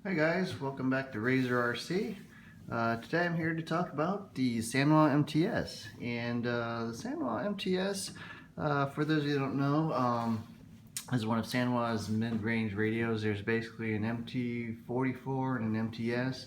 Hi guys, welcome back to Razor RC. Today I'm here to talk about the Sanwa MT-S. And the Sanwa MT-S, for those of you who don't know, is one of Sanwa's mid-range radios. There's basically an MT-44 and an MT-S.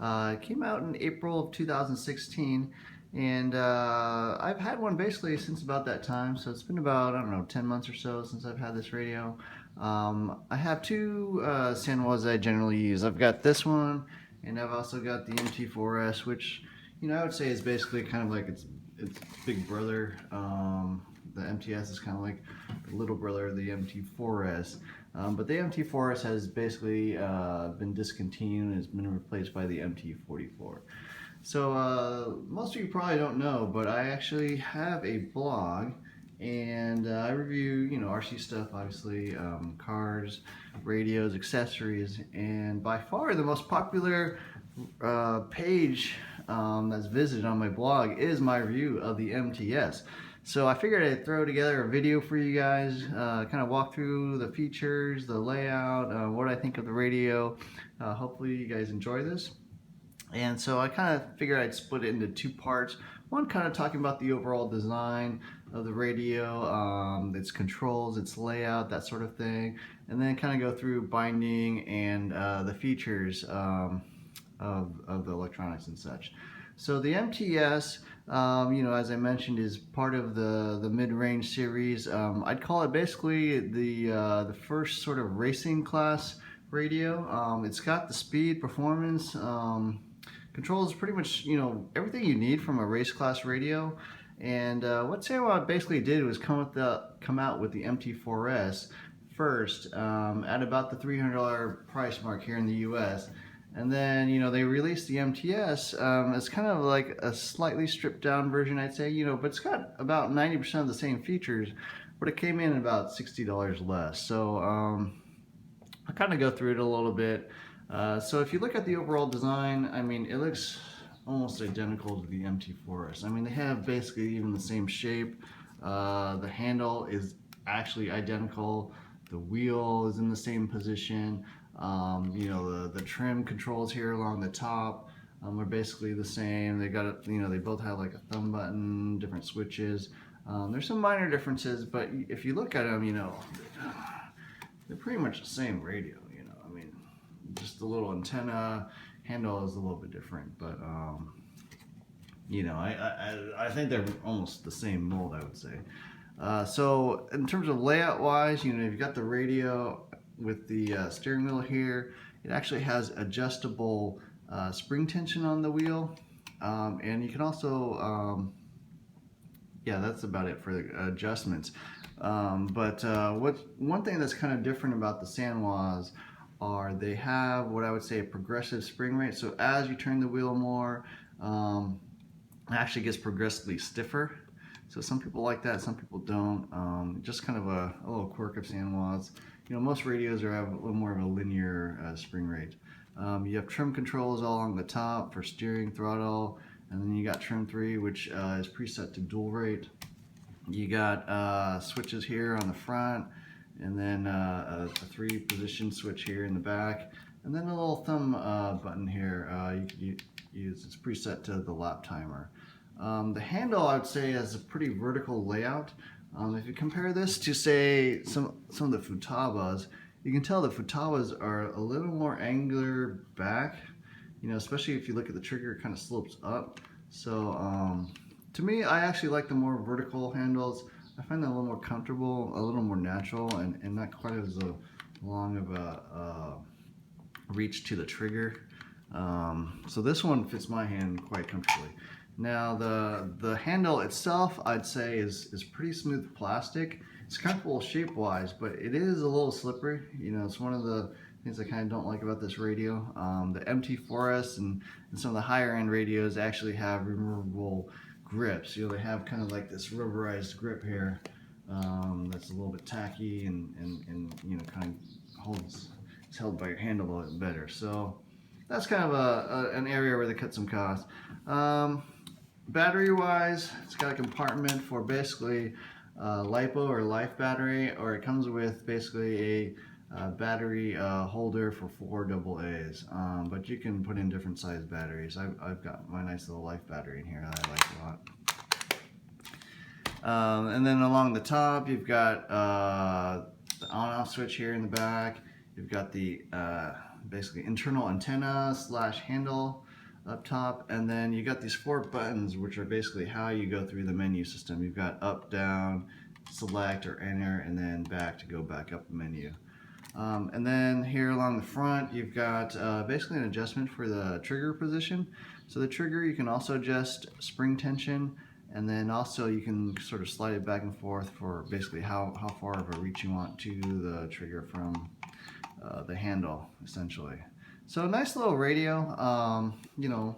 It came out in April of 2016, and I've had one basically since about that time. So it's been about, I don't know, 10 months or so since I've had this radio. I have two Sanwas that I generally use. I've got this one, and I've also got the MT-4S, which, I would say is basically kind of like its big brother. The MT-S is kind of like the little brother of the MT-4S. But the MT-4S has basically been discontinued and has been replaced by the MT-44. So most of you probably don't know, but I actually have a blog, and I review, RC stuff, obviously, cars, radios, accessories, and by far the most popular page that's visited on my blog is my review of the MT-S. So I figured I'd throw together a video for you guys, kind of walk through the features, the layout, what I think of the radio. Hopefully you guys enjoy this. And so I kind of figured I'd split it into two parts. One kind of talking about the overall design of the radio, its controls, its layout, that sort of thing. And then kind of go through binding and the features of the electronics and such. So the MT-S, as I mentioned, is part of the mid-range series. I'd call it basically the first sort of racing class radio. It's got the speed, performance, controls pretty much, everything you need from a race class radio. And what Sanwa basically did was come out with the MT-4S first at about the $300 price mark here in the US. And then, they released the MT-S as kind of like a slightly stripped down version, I'd say, but it's got about 90% of the same features, but it came in about $60 less. So I'll kind of go through it a little bit. So if you look at the overall design, I mean, it looks almost identical to the MT-4S. I mean, they have basically even the same shape. The handle is actually identical. The wheel is in the same position. The trim controls here along the top are basically the same. They got, they both have like a thumb button, different switches. There's some minor differences, but if you look at them, they're pretty much the same radio. I mean, just the little antenna handle is a little bit different, but I think they're almost the same mold, I would say. So in terms of layout wise, you've got the radio with the steering wheel here. It actually has adjustable spring tension on the wheel, and you can also yeah, that's about it for the adjustments. But one thing that's kind of different about the Sanwas are they have what I would say a progressive spring rate. So as you turn the wheel more, it actually gets progressively stiffer. So some people like that, some people don't. Just kind of a little quirk of Sanwas. Most radios have a little more of a linear spring rate. You have trim controls all along the top for steering, throttle, and then you got trim 3, which is preset to dual rate. You got switches here on the front, and then a 3-position switch here in the back, and then a little thumb button here you could use. It's preset to the lap timer. The handle, I would say, has a pretty vertical layout. If you compare this to, say, some of the Futabas, you can tell the Futabas are a little more angular back, especially if you look at the trigger, it kind of slopes up. So to me, I actually like the more vertical handles. I find that a little more comfortable, a little more natural, and not quite as long of a reach to the trigger. So this one fits my hand quite comfortably. Now the handle itself, I'd say, is pretty smooth plastic. It's comfortable shape-wise, but it is a little slippery. It's one of the things I kind of don't like about this radio. The MT-4S and some of the higher-end radios actually have removable grips. They have kind of like this rubberized grip here that's a little bit tacky and kind of it's held by your hand a little bit better. So that's kind of an area where they cut some costs. Battery wise, it's got a compartment for basically LiPo or life battery, or it comes with basically battery holder for 4 AA's, but you can put in different size batteries. I've got my nice little Life battery in here that I like a lot. And then along the top, you've got the on-off switch here in the back. You've got the basically internal antenna / handle up top, and then you got these 4 buttons, which are basically how you go through the menu system. You've got up, down, select or enter, and then back to go back up the menu. And then here along the front, you've got basically an adjustment for the trigger position. So the trigger, you can also adjust spring tension, and then also you can sort of slide it back and forth for basically how far of a reach you want to the trigger from the handle, essentially. So a nice little radio, you know,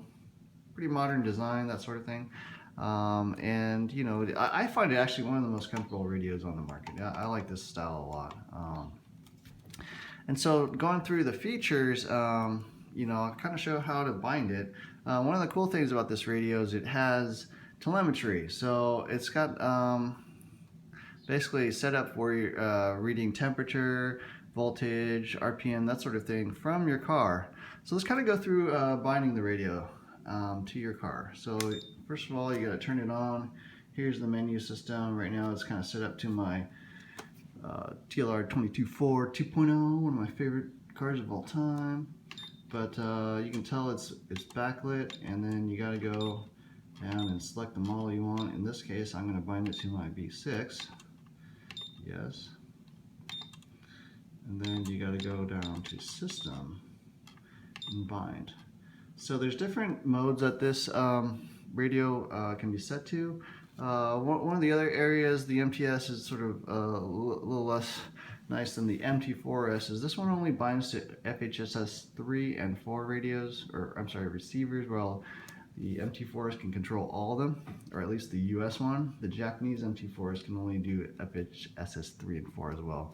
pretty modern design, that sort of thing. And you know, I find it actually one of the most comfortable radios on the market. I like this style a lot. And so going through the features, you know, I'll kind of show how to bind it. One of the cool things about this radio is it has telemetry. So it's got basically set up for reading temperature, voltage, RPM, that sort of thing from your car. So let's kind of go through binding the radio to your car. So first of all, you got to turn it on. Here's the menu system. Right now it's kind of set up to my TLR 224 2.0, one of my favorite cars of all time. But you can tell it's backlit, and then you got to go down and select the model you want. In this case, I'm going to bind it to my V6. Yes. And then you got to go down to System and Bind. So there's different modes that this radio can be set to. One of the other areas, the MT-S is sort of a little less nice than the MT-4S. Is this one only binds to FHSS 3 and 4 radios, or I'm sorry, receivers, while the MT-4S can control all of them, or at least the US one. The Japanese MT-4S can only do FHSS 3 and 4 as well.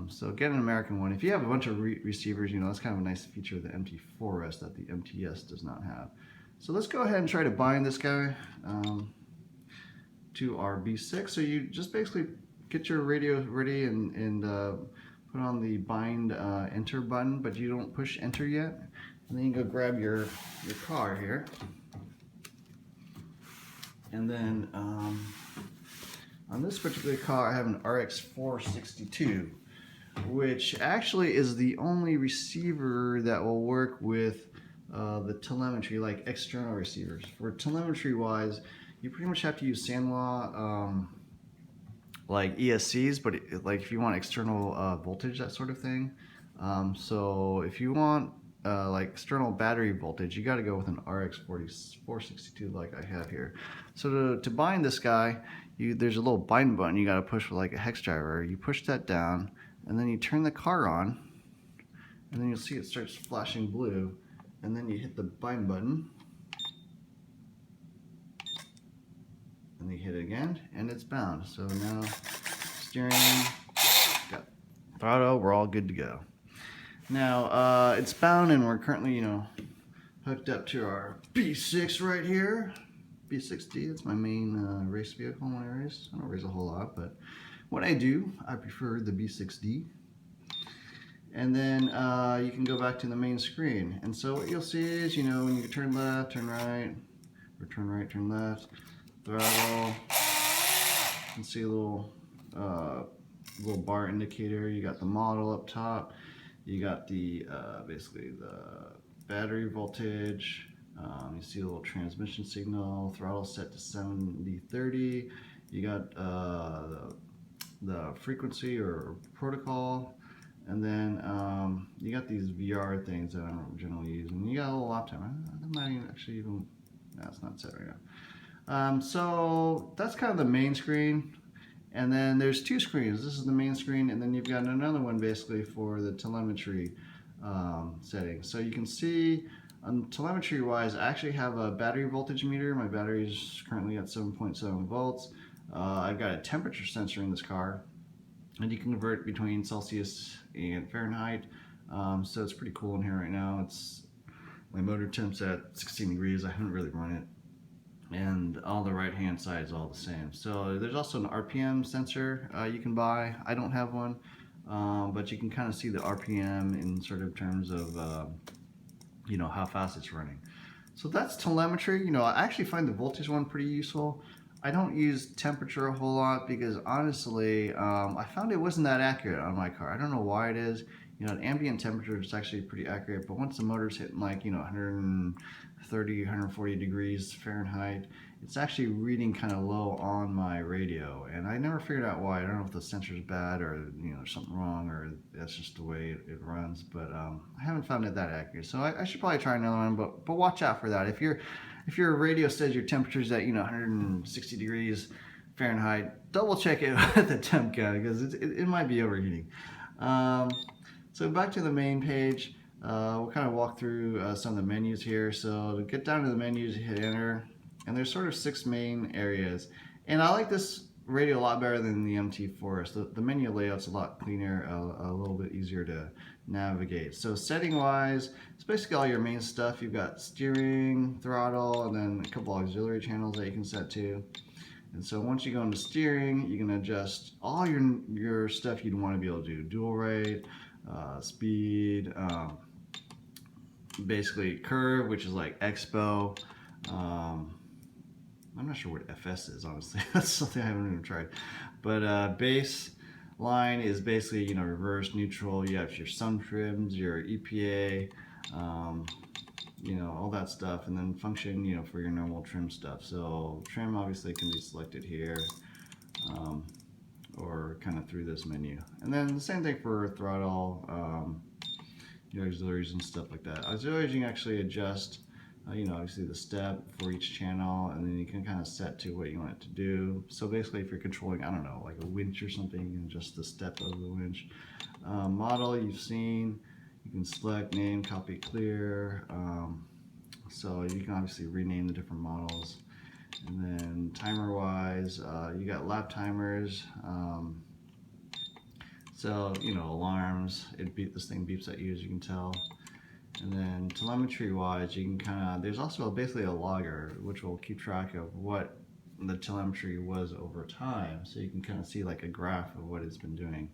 So get an American one. If you have a bunch of receivers, you know, that's kind of a nice feature of the MT-4S that the MT-S does not have. So let's go ahead and try to bind this guy to our V6. So you just basically get your radio ready and put on the bind enter button, but you don't push enter yet. And then you go grab your car here. And then on this particular car, I have an RX 462, which actually is the only receiver that will work with the telemetry, like external receivers. For telemetry wise, you pretty much have to use Sanwa like ESCs, but like if you want external voltage, that sort of thing. So if you want like external battery voltage, you got to go with an RX 462 like I have here. So to bind this guy, there's a little bind button you got to push with like a hex driver. You push that down, and then you turn the car on, and then you'll see it starts flashing blue, and then you hit the bind button, and you hit it again, and it's bound. So now steering, got throttle, we're all good to go. Now it's bound, and we're currently, you know, hooked up to our B6 right here. B6D, that's my main race vehicle when I race. I don't race a whole lot, but when I do, I prefer the B6D. And then you can go back to the main screen. And so what you'll see is, you know, when you turn left, turn right, or turn right, turn left, throttle, you can see a little bar indicator. You got the model up top. You got the basically the battery voltage. You see a little transmission signal, throttle set to 70/30. You got the frequency or protocol, and then you got these VR things that I don't generally use, and you got a little lap time. That might actually even, no, it's not set right now. So that's kind of the main screen, and then there's 2 screens. This is the main screen, and then you've got another one basically for the telemetry settings. So you can see on telemetry wise, I actually have a battery voltage meter. My battery is currently at 7.7 volts. I've got a temperature sensor in this car, and you can convert between Celsius and Fahrenheit. So it's pretty cool in here right now. My motor temp's at 16 degrees. I haven't really run it. And all the right hand side is all the same. So there's also an RPM sensor you can buy. I don't have one. but you can kind of see the RPM in sort of terms of how fast it's running. So that's telemetry. I actually find the voltage one pretty useful. I don't use temperature a whole lot because honestly, I found it wasn't that accurate on my car. I don't know why it is. At ambient temperature, it's actually pretty accurate, but once the motor's hitting like 130, 140 degrees Fahrenheit, it's actually reading kind of low on my radio, and I never figured out why. I don't know if the sensor's bad or there's something wrong, or that's just the way it runs. But I haven't found it that accurate, so I should probably try another one. But watch out for that. If your radio says your temperature's at 160 degrees Fahrenheit, double check it with the temp gun because it might be overheating. So back to the main page. We'll kind of walk through some of the menus here. So to get down to the menus, you hit enter, and there's sort of 6 main areas. And I like this radio a lot better than the MT-S. The menu layout's a lot cleaner, a little bit easier to navigate. So setting wise, it's basically all your main stuff. You've got steering, throttle, and then a couple auxiliary channels that you can set to. And so once you go into steering, you can adjust all your stuff you'd want to be able to do. Dual rate, speed, basically curve, which is like expo. I'm not sure what FS is, honestly. That's something I haven't even tried. But base line is basically, reverse, neutral. You have your sun trims, your EPA, all that stuff. And then function, for your normal trim stuff. So trim obviously can be selected here. Or kind of through this menu. And then the same thing for throttle, your auxiliaries and stuff like that. Auxiliaries you can actually adjust, obviously the step for each channel, and then you can kind of set to what you want it to do. So basically if you're controlling, I don't know, like a winch or something, you can adjust the step of the winch. Model you've seen, you can select, name, copy, clear. So you can obviously rename the different models. And then timer wise, you got lap timers. So alarms. This thing beeps at you, as you can tell. And then telemetry wise, you can kind of, there's also basically a logger which will keep track of what the telemetry was over time. So you can kind of see like a graph of what it's been doing.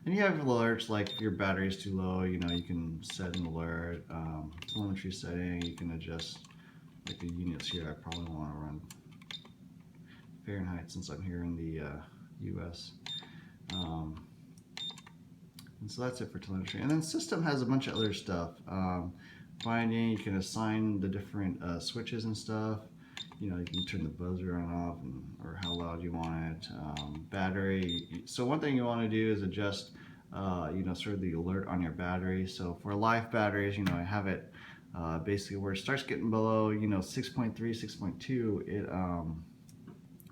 And you have alerts, like if your battery's too low, you can set an alert. Telemetry setting, you can adjust like the units here. I probably want to run Fahrenheit since I'm here in the US. And so that's it for telemetry. And then system has a bunch of other stuff. Binding, you can assign the different switches and stuff. You can turn the buzzer on off or how loud you want it. Battery. So one thing you want to do is adjust, sort of the alert on your battery. So for live batteries, I have it basically where it starts getting below, 6.3, 6.2.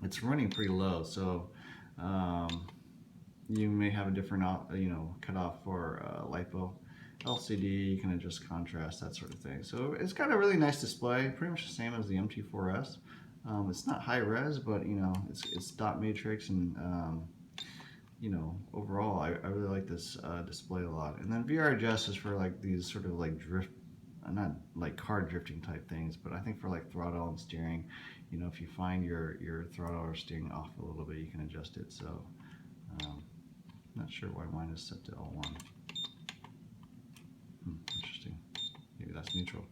It's running pretty low. So you may have a different, cutoff for LiPo. LCD, you can adjust contrast, that sort of thing. So it's got a really nice display, pretty much the same as the MT-S. It's not high res, but it's dot matrix, and overall I really like this display a lot. And then VR adjust is for like these sort of like drift, not like car drifting type things, but I think for like throttle and steering, if you find your throttle or steering off a little bit, you can adjust it. So not sure why mine is set to L1. Interesting. Maybe that's neutral.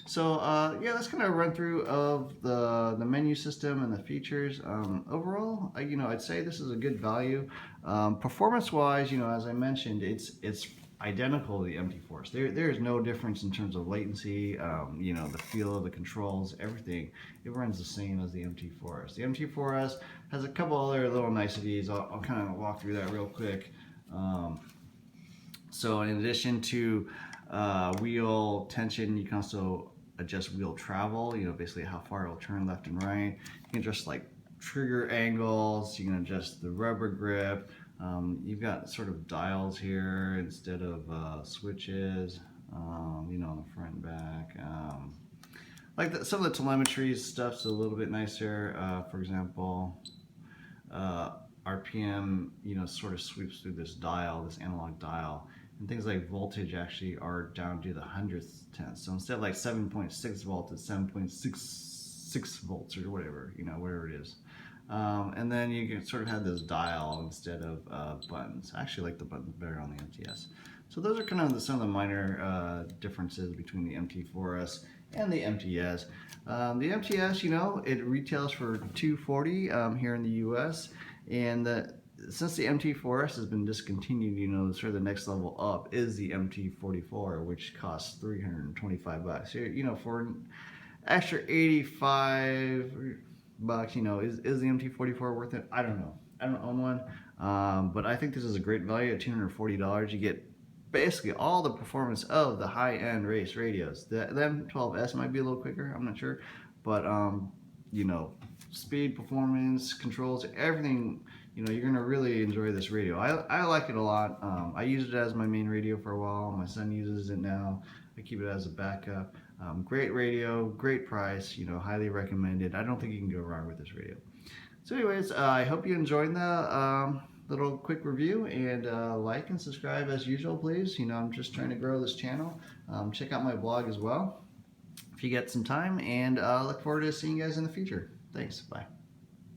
So yeah, that's kind of a run through of the menu system and the features. Overall, I'd say this is a good value. Performance wise, as I mentioned, it's identical to the MT-S. There is no difference in terms of latency, the feel of the controls, everything. It runs the same as the MT-S. The MT-S has a couple other little niceties. I'll kind of walk through that real quick. So in addition to wheel tension, you can also adjust wheel travel, basically how far it'll turn left and right. You can adjust like trigger angles, you can adjust the rubber grip. You've got sort of dials here instead of switches, on the front and back. Some of the telemetry stuff's a little bit nicer. For example, RPM, sort of sweeps through this dial, this analog dial. And things like voltage actually are down to the 100th. So instead of like 7.6 volts, it's 7.66 volts or whatever, whatever it is. And then you can sort of have this dial instead of buttons. I actually like the buttons better on the MT-S. So those are kind of some of the minor differences between the MT4S and the MT-S. The MT-S, you know, it retails for $240 here in the U.S. And since the MT4S has been discontinued, you know, sort of the next level up is the MT44, which costs $325. So, you know, for an extra 85 bucks, you know, is the MT44 worth it? I don't know. I don't own one, but I think this is a great value at $240. You get basically all the performance of the high-end race radios. The M12S might be a little quicker, I'm not sure, but you know, speed, performance, controls, everything. You know, you're gonna really enjoy this radio. I like it a lot. I used it as my main radio for a while. My son uses it now. I keep it as a backup. Great radio, great price. You know, highly recommended. I don't think you can go wrong with this radio. So, anyways, I hope you enjoyed the little quick review, and like and subscribe as usual, please. You know, I'm just trying to grow this channel. Check out my blog as well if you get some time, and look forward to seeing you guys in the future. Thanks. Bye.